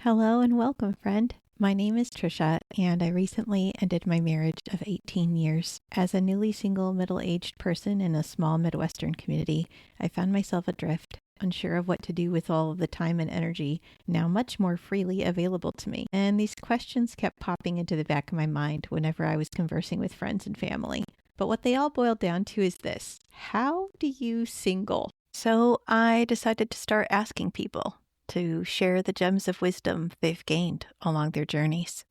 Hello and welcome, friend. My name is Trisha, and I recently ended my marriage of 18 years. As a newly single, middle-aged person in a small Midwestern community, I found myself adrift, unsure of what to do with all of the time and energy now much more freely available to me. And these questions kept popping into the back of my mind whenever I was conversing with friends and family. But what they all boiled down to is this: how do you single? So I decided to start asking people to share the gems of wisdom they've gained along their journeys.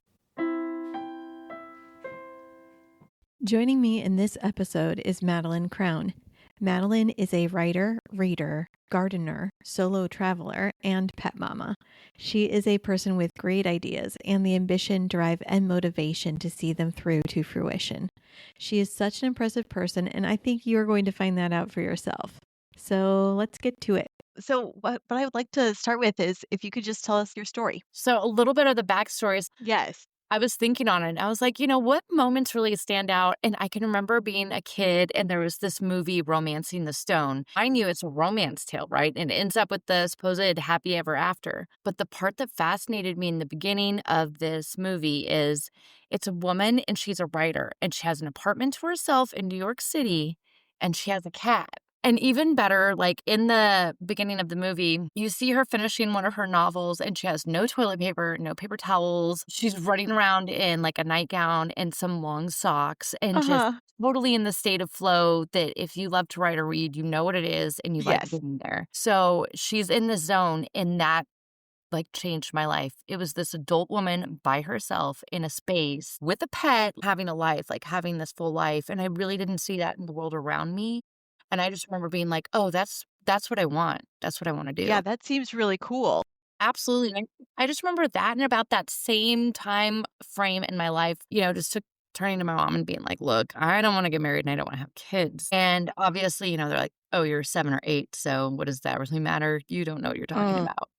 Joining me in this episode is Madeleine Crown. Madeleine is a writer, reader, gardener, solo traveler, and pet mama. She is a person with great ideas and the ambition, drive, and motivation to see them through to fruition. She is such an impressive person, and I think you are going to find that out for yourself. So let's get to it. So what I would like to start with is if you could just tell us your story. So a little bit of the backstory is Yes. I was thinking on it. I was like, what moments really stand out? And I can remember being a kid and there was this movie, Romancing the Stone. I knew it's a romance tale, right? And it ends up with the supposed happy ever after. But the part that fascinated me in the beginning of this movie is it's a woman and she's a writer and she has an apartment to herself in New York City and she has a cat. And even better, like in the beginning of the movie, you see her finishing one of her novels and she has no toilet paper, no paper towels. She's running around in like a nightgown and some long socks and just totally in the state of flow that if you love to write or read, you know what it is and you like Yes. being there. So she's in the zone and that like changed my life. It was this adult woman by herself in a space with a pet, having a life, like having this full life. And I really didn't see that in the world around me. And I just remember being like, oh, that's what I want. That's what I want to do. Yeah, that seems really cool. Absolutely. And I just remember that and about that same time frame in my life, just turning to my mom and being like, look, I don't want to get married and I don't want to have kids. And obviously, they're like, oh, you're 7 or 8. So what does that really matter? You don't know what you're talking about.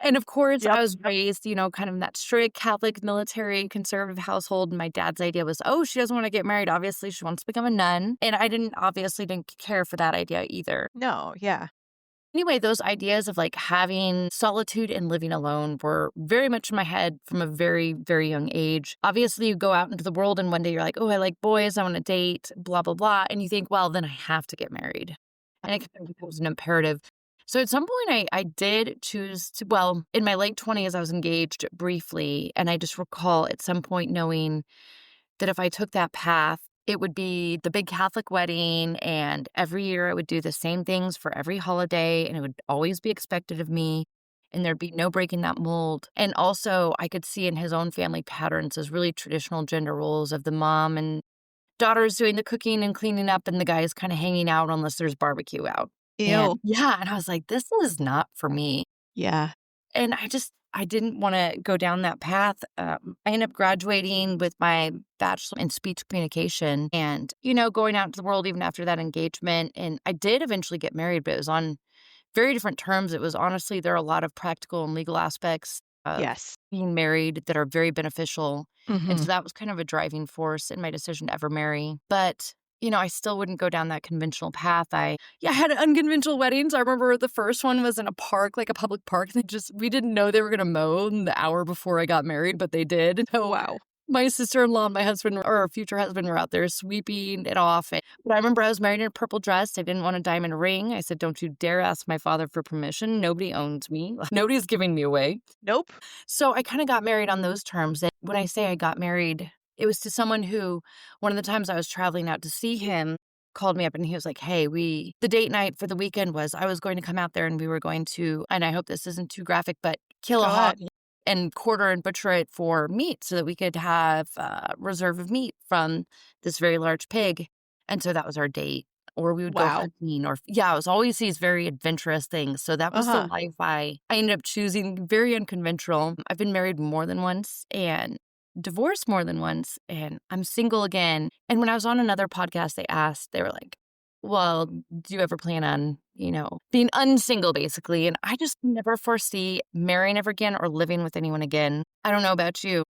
And of course, Yep. I was raised, kind of in that strict Catholic, military, conservative household. And my dad's idea was, oh, she doesn't want to get married. Obviously, she wants to become a nun. And I didn't care for that idea either. No, yeah. Anyway, those ideas of like having solitude and living alone were very much in my head from a very, very young age. Obviously, you go out into the world and one day you're like, oh, I like boys, I want to date, blah, blah, blah. And you think, well, then I have to get married. And it kind of becomes an imperative. So at some point, I did choose to, in my late 20s, I was engaged briefly. And I just recall at some point knowing that if I took that path, it would be the big Catholic wedding. And every year I would do the same things for every holiday. And it would always be expected of me. And there'd be no breaking that mold. And also, I could see in his own family patterns as really traditional gender roles of the mom and daughters doing the cooking and cleaning up and the guys kind of hanging out unless there's barbecue out. Ew. And and I was like, this is not for me. Yeah. And I didn't want to go down that path. I ended up graduating with my bachelor in speech communication and, going out into the world even after that engagement. And I did eventually get married, but it was on very different terms. It was honestly, there are a lot of practical and legal aspects of being married that are very beneficial. And so that was kind of a driving force in my decision to ever marry. But I still wouldn't go down that conventional path. I had unconventional weddings. I remember the first one was in a park, like a public park. We didn't know they were going to mow the hour before I got married, but they did. So wow. My sister-in-law and my husband, or our future husband, were out there sweeping it off. But I remember I was married in a purple dress. I didn't want a diamond ring. I said, don't you dare ask my father for permission. Nobody owns me. Nobody's giving me away. Nope. So I kind of got married on those terms. And when I say I got married, it was to someone who, one of the times I was traveling out to see him, called me up and he was like, hey, the date night for the weekend was I was going to come out there and we were going to, and I hope this isn't too graphic, but kill a hog and quarter and butcher it for meat so that we could have a reserve of meat from this very large pig. And so that was our date. Or we would go hunting or, it was always these very adventurous things. So that was the life I ended up choosing, very unconventional. I've been married more than once and divorced more than once, and I'm single again. And when I was on another podcast, they were like, well, do you ever plan on, being unsingle, basically? And I just never foresee marrying ever again or living with anyone again. I don't know about you.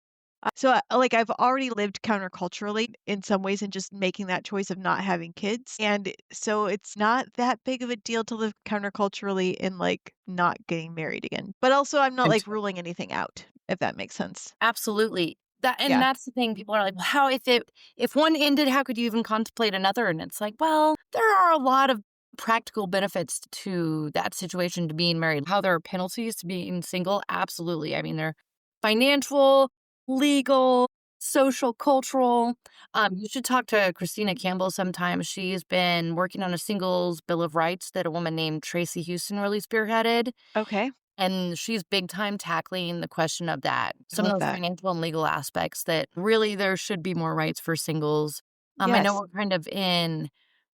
Like, I've already lived counterculturally in some ways and just making that choice of not having kids, and so it's not that big of a deal to live counterculturally in, like, not getting married again. But also, I'm not, like, ruling anything out, if that makes sense. Absolutely. And Yeah. that's the thing. People are like, "Well, how if one ended, how could you even contemplate another?" And it's like, well, there are a lot of practical benefits to that situation to being married. How there are penalties to being single, absolutely. I mean, they're financial, legal, social, cultural. You should talk to Christina Campbell sometime. She's been working on a singles bill of rights that a woman named Tracy Houston really spearheaded. Okay. And she's big time tackling the question of that. I Some of love those that. financial and legal aspects that really there should be more rights for singles. I know Yes. we're kind of in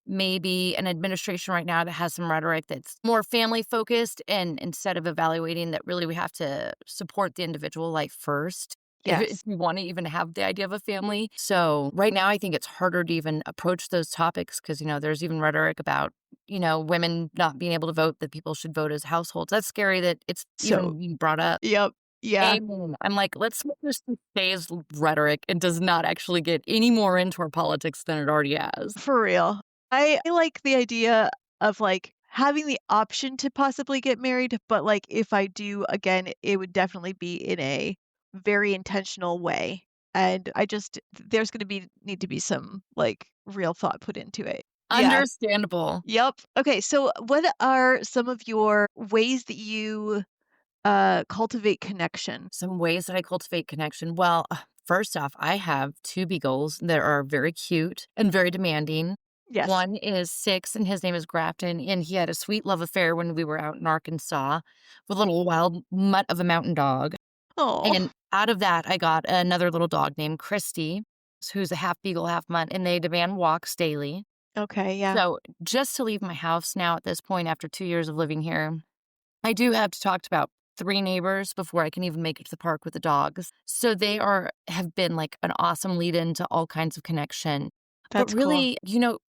maybe an administration right now that has some rhetoric that's more family focused, and instead of evaluating that, really we have to support the individual life first if Yes. we want to even have the idea of a family. So right now I think it's harder to even approach those topics because there's even rhetoric about women not being able to vote, that people should vote as households. That's scary that it's So even being brought up. yep. Yeah. Amen. I'm like, let's make this stays rhetoric and does not actually get any more into our politics than it already has. For real. I like the idea of, like, having the option to possibly get married, but, like, if I do, again, it would definitely be in a very intentional way, and there's gonna be need to be some, like, real thought put into it. Yeah. Understandable. Yep. Okay, so what are some of your ways that you, cultivate connection? Some ways that I cultivate connection. Well, first off, I have two beagles that are very cute and very demanding. Yes. One is 6, and his name is Grafton, and he had a sweet love affair when we were out in Arkansas with a little wild mutt of a mountain dog. Oh. And out of that, I got another little dog named Christy, who's a half beagle, half mutt, and they demand walks daily. Okay, yeah. So just to leave my house now at this point after 2 years of living here, I do have to talk to about 3 neighbors before I can even make it to the park with the dogs. So they have been like an awesome lead into all kinds of connection. But That's cool. really,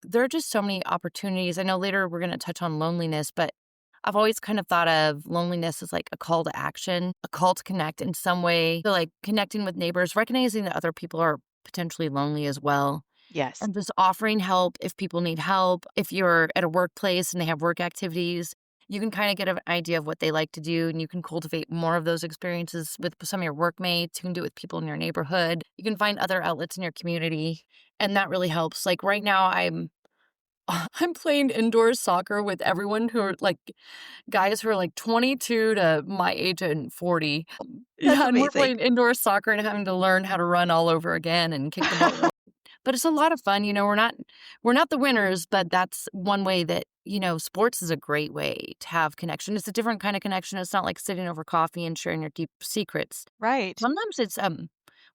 there are just so many opportunities. I know later we're going to touch on loneliness, but I've always kind of thought of loneliness as like a call to action, a call to connect in some way. So like connecting with neighbors, recognizing that other people are potentially lonely as well. Yes. And just offering help if people need help. If you're at a workplace and they have work activities, you can kind of get an idea of what they like to do, and you can cultivate more of those experiences with some of your workmates. You can do it with people in your neighborhood. You can find other outlets in your community, and that really helps. Like right now, I'm I'm playing indoor soccer with everyone who are like guys who are like 22 to my age and 40. That's Yeah, and we're amazing. playing indoor soccer and having to learn how to run all over again and kick the ball. But it's a lot of fun, we're not the winners, but that's one way that, sports is a great way to have connection. It's a different kind of connection. It's not like sitting over coffee and sharing your deep secrets. Right. Sometimes it's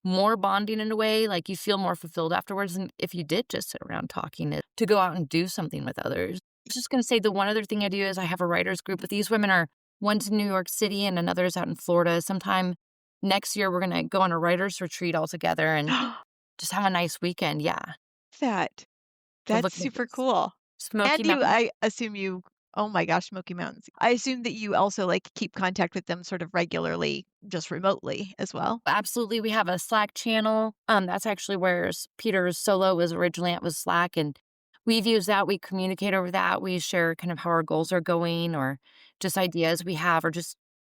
more bonding in a way, like you feel more fulfilled afterwards than if you did just sit around talking to go out and do something with others. I was just gonna say the one other thing I do is I have a writers group, but these women are one's in New York City and another's out in Florida. Sometime next year we're gonna go on a writers retreat all together and just have a nice weekend. Yeah. That. We're That's looking at super this cool. Smoky And you Mountains. I assume you oh my gosh, Smoky Mountains. I assume that you also, like, keep contact with them sort of regularly, just remotely as well? Absolutely, we have a Slack channel. That's actually where Peter's solo was originally at, was Slack, and we've used that. We communicate over that. We share kind of how our goals are going, or just ideas we have, or just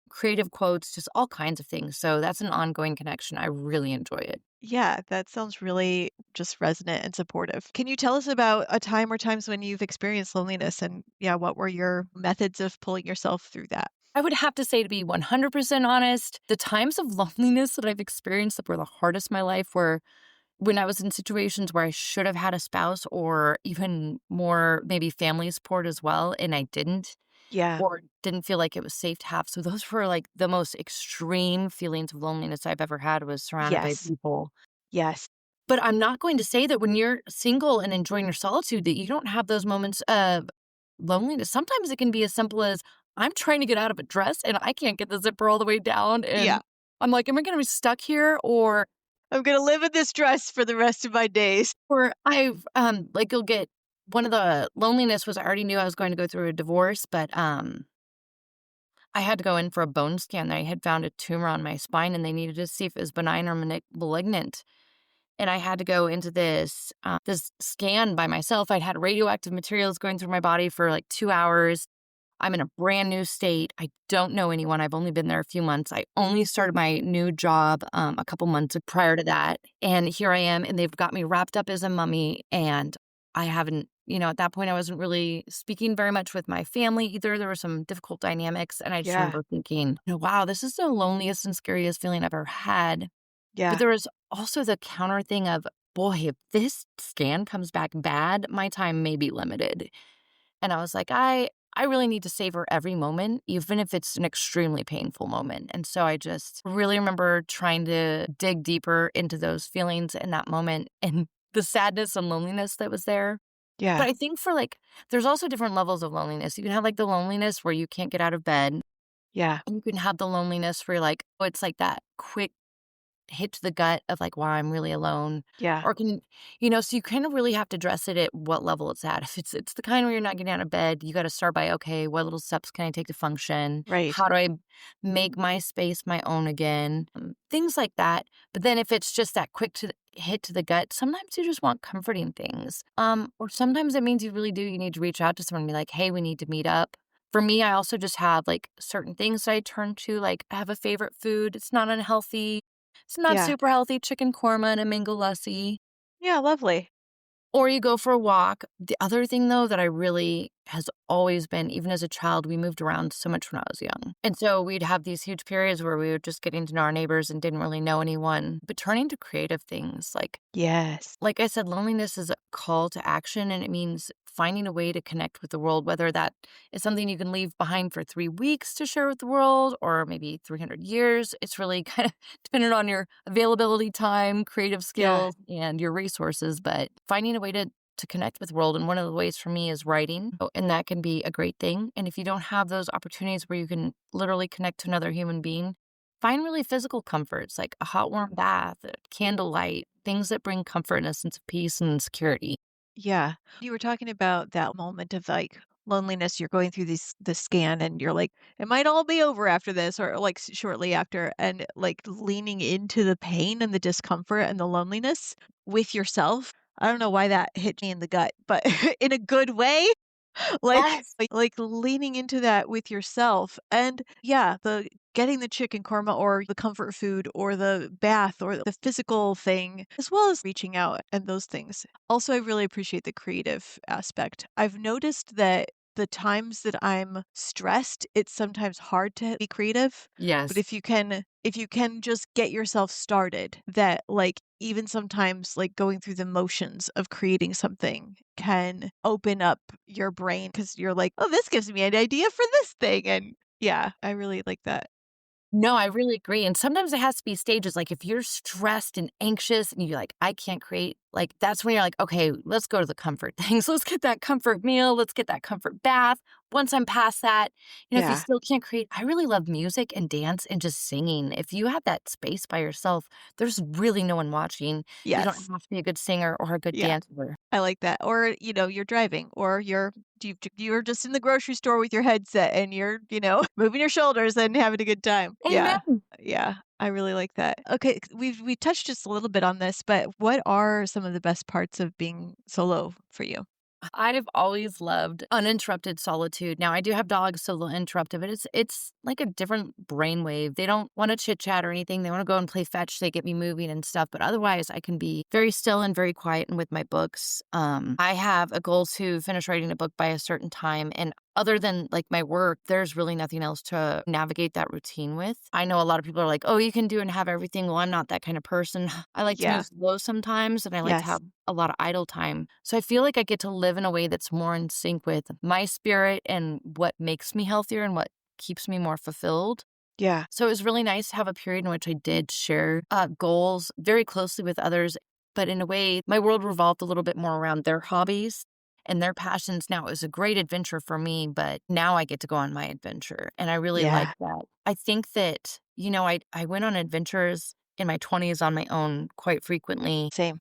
creative quotes, just all kinds of things. So that's an ongoing connection. I really enjoy it. Yeah, that sounds really just resonant and supportive. Can you tell us about a time or times when you've experienced loneliness and, yeah, what were your methods of pulling yourself through that? I would have to say, to be 100% honest, the times of loneliness that I've experienced that were the hardest in my life were when I was in situations where I should have had a spouse or even more maybe family support as well, and I didn't, Yeah. or didn't feel like it was safe to have. So those were like the most extreme feelings of loneliness I've ever had, was surrounded by Yes. people. Yes. But I'm not going to say that when you're single and enjoying your solitude that you don't have those moments of loneliness. Sometimes it can be as simple as I'm trying to get out of a dress and I can't get the zipper all the way down, Yeah. and I'm like, am I going to be stuck here, or I'm gonna live in this dress for the rest of my days. I've like you'll get one of the loneliness was I already knew I was going to go through a divorce, but I had to go in for a bone scan. They had found a tumor on my spine, and they needed to see if it was benign or malignant. And I had to go into this scan by myself. I'd had radioactive materials going through my body for like 2 hours. I'm in a brand new state. I don't know anyone. I've only been there a few months. I only started my new job a couple months prior to that. And here I am, and they've got me wrapped up as a mummy. And I haven't, at that point, I wasn't really speaking very much with my family either. There were some difficult dynamics. And I just Yeah. remember thinking, wow, this is the loneliest and scariest feeling I've ever had. But Yeah. there was also the counter thing of, boy, if this scan comes back bad, my time may be limited. And I was like, I really need to savor every moment, even if it's an extremely painful moment. And so I just really remember trying to dig deeper into those feelings in that moment and the sadness and loneliness that was there. But Yeah. I think there's also different levels of loneliness. You can have like the loneliness where you can't get out of bed. Yeah. And you can have the loneliness where you're like, oh, it's like that quick hit to the gut of like, wow, I'm really alone. Yeah. Or so you kind of really have to address it at what level it's at. If it's the kind where you're not getting out of bed, you got to start by, okay, what little steps can I take to function? Right. How do I make my space my own again? Things like that. But then if it's just that quick hit to the gut, sometimes you just want comforting things. Or sometimes it means you really do. You need to reach out to someone and be like, hey, we need to meet up. For me, I also just have like certain things that I turn to. Like I have a favorite food. It's not unhealthy. It's not Yeah. super healthy, chicken korma and a mango lassi. Yeah. Lovely. Or you go for a walk. The other thing, though, that I really has always been, even as a child, we moved around so much when I was young. And so we'd have these huge periods where we were just getting to know our neighbors and didn't really know anyone. But turning to creative things Yes. like I said, loneliness is a call to action, and it means finding a way to connect with the world, whether that is something you can leave behind for 3 weeks to share with the world or maybe 300 years. It's really kind of dependent on your availability time, creative Yeah. skills, and your resources, but finding a way to connect with the world. And one of the ways for me is writing, and that can be a great thing. And if you don't have those opportunities where you can literally connect to another human being, find really physical comforts like a hot, warm bath, candlelight, things that bring comfort and a sense of peace and security. Yeah. You were talking about that moment of like loneliness. You're going through the scan and you're like, it might all be over after this or like shortly after. And like leaning into the pain and the discomfort and the loneliness with yourself. I don't know why that hit me in the gut, but in a good way. Yes. Like leaning into that with yourself and yeah, the getting the chicken korma or the comfort food or the bath or the physical thing, as well as reaching out and those things. Also, I really appreciate the creative aspect. I've noticed that the times that I'm stressed, it's sometimes hard to be creative, but Yes. if you can just get yourself started, that like even sometimes like going through the motions of creating something can open up your brain because you're like, oh, this gives me an idea for this thing. And yeah, I really like that. No, I really agree. And sometimes it has to be stages. Like if you're stressed and anxious and you're like, I can't create, like that's when you're like, okay, let's go to the comfort things. Let's get that comfort meal. Let's get that comfort bath. Once I'm past that, if you Yeah. still can't create, I really love music and dance and just singing. If you have that space by yourself, there's really no one watching. You don't Yes. have to be a good singer or a good Yeah. dancer. I like that. Or, you're driving or you're just in the grocery store with your headset and you're, moving your shoulders and having a good time. Yeah. Amen. Yeah. I really like that. Okay, we touched just a little bit on this, but what are some of the best parts of being solo for you? I've always loved uninterrupted solitude. Now I do have dogs, so they'll interrupt it, but it's like a different brainwave. They don't want to chit chat or anything. They want to go and play fetch. They get me moving and stuff. But otherwise, I can be very still and very quiet and with my books. I have a goal to finish writing a book by a certain time, and other than like my work, there's really nothing else to navigate that routine with. I know a lot of people are like, oh, you can do and have everything. Well, I'm not that kind of person. I like to Yeah. move slow sometimes, and I like to Yes. have a lot of idle time. So I feel like I get to live in a way that's more in sync with my spirit and what makes me healthier and what keeps me more fulfilled. Yeah. So it was really nice to have a period in which I did share goals very closely with others. But in a way, my world revolved a little bit more around their hobbies and their passions. Now, it was a great adventure for me, but now I get to go on my adventure. And I really like Yeah. that. I think that, I went on adventures in my 20s on my own quite frequently. Same.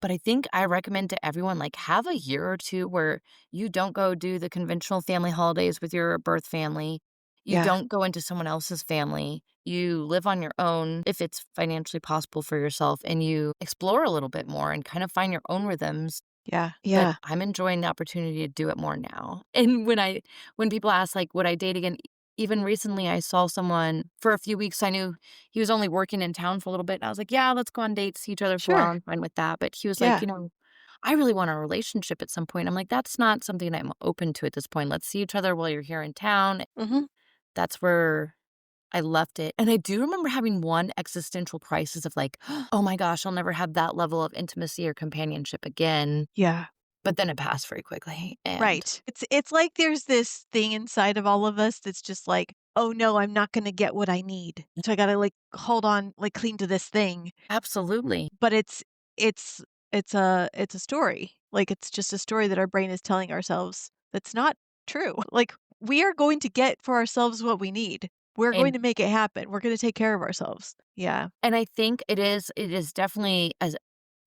But I think I recommend to everyone, like, have a year or two where you don't go do the conventional family holidays with your birth family. You Yeah. don't go into someone else's family. You live on your own if it's financially possible for yourself, and you explore a little bit more and kind of find your own rhythms. Yeah. But Yeah. I'm enjoying the opportunity to do it more now. And when people ask, like, would I date again? Even recently, I saw someone for a few weeks. I knew he was only working in town for a little bit. And I was like, yeah, let's go on dates, see each other for a while. Sure. I'm fine with that. But he was like, Yeah. I really want a relationship at some point. I'm like, that's not something I'm open to at this point. Let's see each other while you're here in town. Mhm. That's where I left it. And I do remember having one existential crisis of like, oh my gosh, I'll never have that level of intimacy or companionship again. Yeah. But then it passed very quickly. And Right. It's like there's this thing inside of all of us that's just like, "Oh, no, I'm not gonna get what I need. So I gotta, like, hold on, like, cling to this thing." absolutely. But it's it's a story. Like, it's just a story that our brain is telling ourselves that's not true. Like, we are going to get for ourselves what we need. We're going And to make it happen. We're gonna take care of ourselves. Yeah. and I think it is definitely a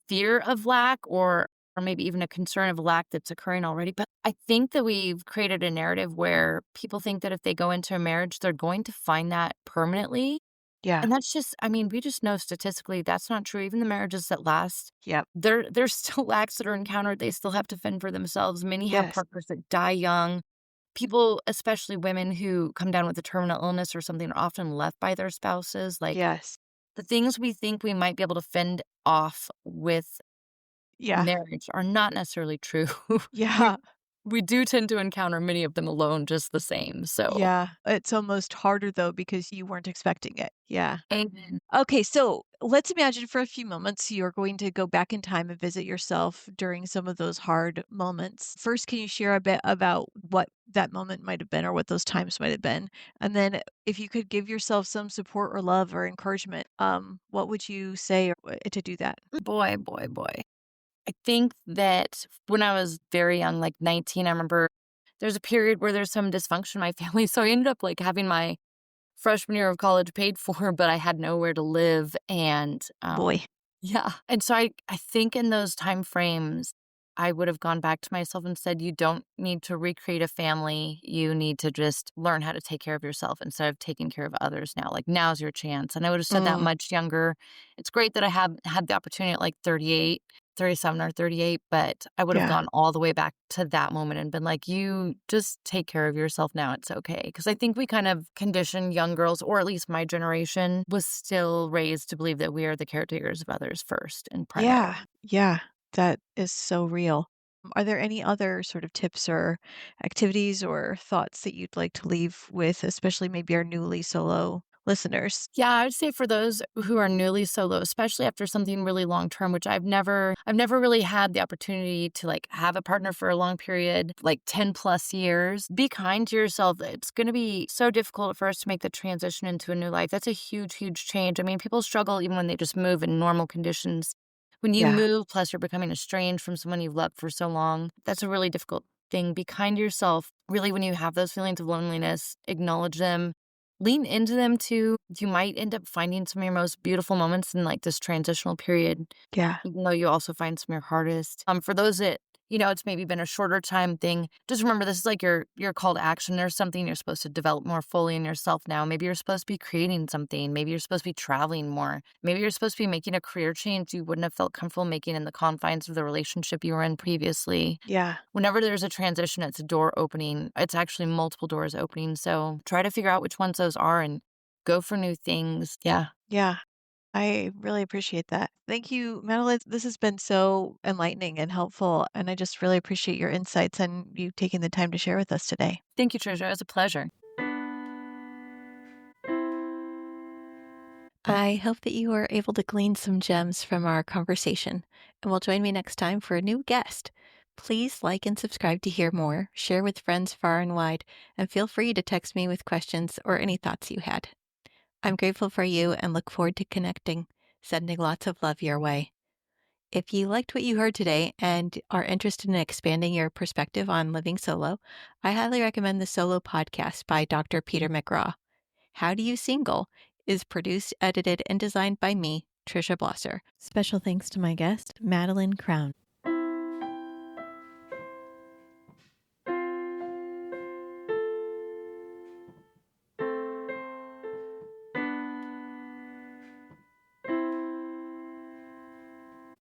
fear of lack or maybe even a concern of lack that's occurring already. But I think that we've created a narrative where people think that if they go into a marriage, they're going to find that permanently. Yeah. And that's just, I mean, we just know statistically that's not true. Even the marriages that last, Yep. there's still lacks that are encountered. They still have to fend for themselves. Many have Yes. partners that die young. People, especially women who come down with a terminal illness or something, are often left by their spouses. Like Yes. the things we think we might be able to fend off with Yeah. marriage are not necessarily true. We Yeah. we do tend to encounter many of them alone just the same. So, Yeah. It's almost harder, though, because you weren't expecting it. Yeah. amen. Okay, so let's imagine for a few moments you're going to go back in time and visit yourself during some of those hard moments. First, can you share a bit about what that moment might have been or what those times might have been? And then if you could give yourself some support or love or encouragement, what would you say to do that? Boy, boy, boy. I think that when I was very young, like 19, I remember there's a period where there's some dysfunction in my family. So I ended up like having my freshman year of college paid for, but I had nowhere to live. And Boy. yeah. And so I think in those time frames, I would have gone back to myself and said, you don't need to recreate a family. You need to just learn how to take care of yourself instead of taking care of others now. Like now's your chance. And I would have said that Mm, much younger. It's great that I have had the opportunity at like 38, 37 or 38, but I would have yeah. gone all the way back to that moment and been like, you just take care of yourself now. It's okay. Because I think we kind of condition young girls, or at least my generation was still raised to believe that we are the caretakers of others first and Yeah. primarily. Yeah. That is so real. Are there any other sort of tips or activities or thoughts that you'd like to leave with, especially maybe our newly solo listeners? Yeah, I would say for those who are newly solo, especially after something really long term, which I've never really had the opportunity to like have a partner for a long period, like 10 plus years. Be kind to yourself. It's going to be so difficult at first to make the transition into a new life. That's a huge, huge change. I mean, people struggle even when they just move in normal conditions. When you Yeah. move, plus you're becoming estranged from someone you've loved for so long, that's a really difficult thing. Be kind to yourself. Really, when you have those feelings of loneliness, acknowledge them, lean into them too. You might end up finding some of your most beautiful moments in like this transitional period, Yeah. even though you also find some of your hardest. For those that, it's maybe been a shorter time thing, just remember this is like your call to action. There's something you're supposed to develop more fully in yourself now. Maybe you're supposed to be creating something. Maybe you're supposed to be traveling more. Maybe you're supposed to be making a career change you wouldn't have felt comfortable making in the confines of the relationship you were in previously. Yeah. Whenever there's a transition, it's a door opening. It's actually multiple doors opening. So try to figure out which ones those are and go for new things. Yeah. Yeah. I really appreciate that. Thank you, Madeline. This has been so enlightening and helpful, and I just really appreciate your insights and you taking the time to share with us today. Thank you, Trisha. It was a pleasure. I hope that you are able to glean some gems from our conversation and will join me next time for a new guest. Please like and subscribe to hear more, share with friends far and wide, and feel free to text me with questions or any thoughts you had. I'm grateful for you and look forward to connecting, sending lots of love your way. If you liked what you heard today and are interested in expanding your perspective on living solo, I highly recommend the Solo Podcast by Dr. Peter McGraw. How Do You Single is produced, edited, and designed by me, Trisha Blosser. Special thanks to my guest, Madeleine Crown.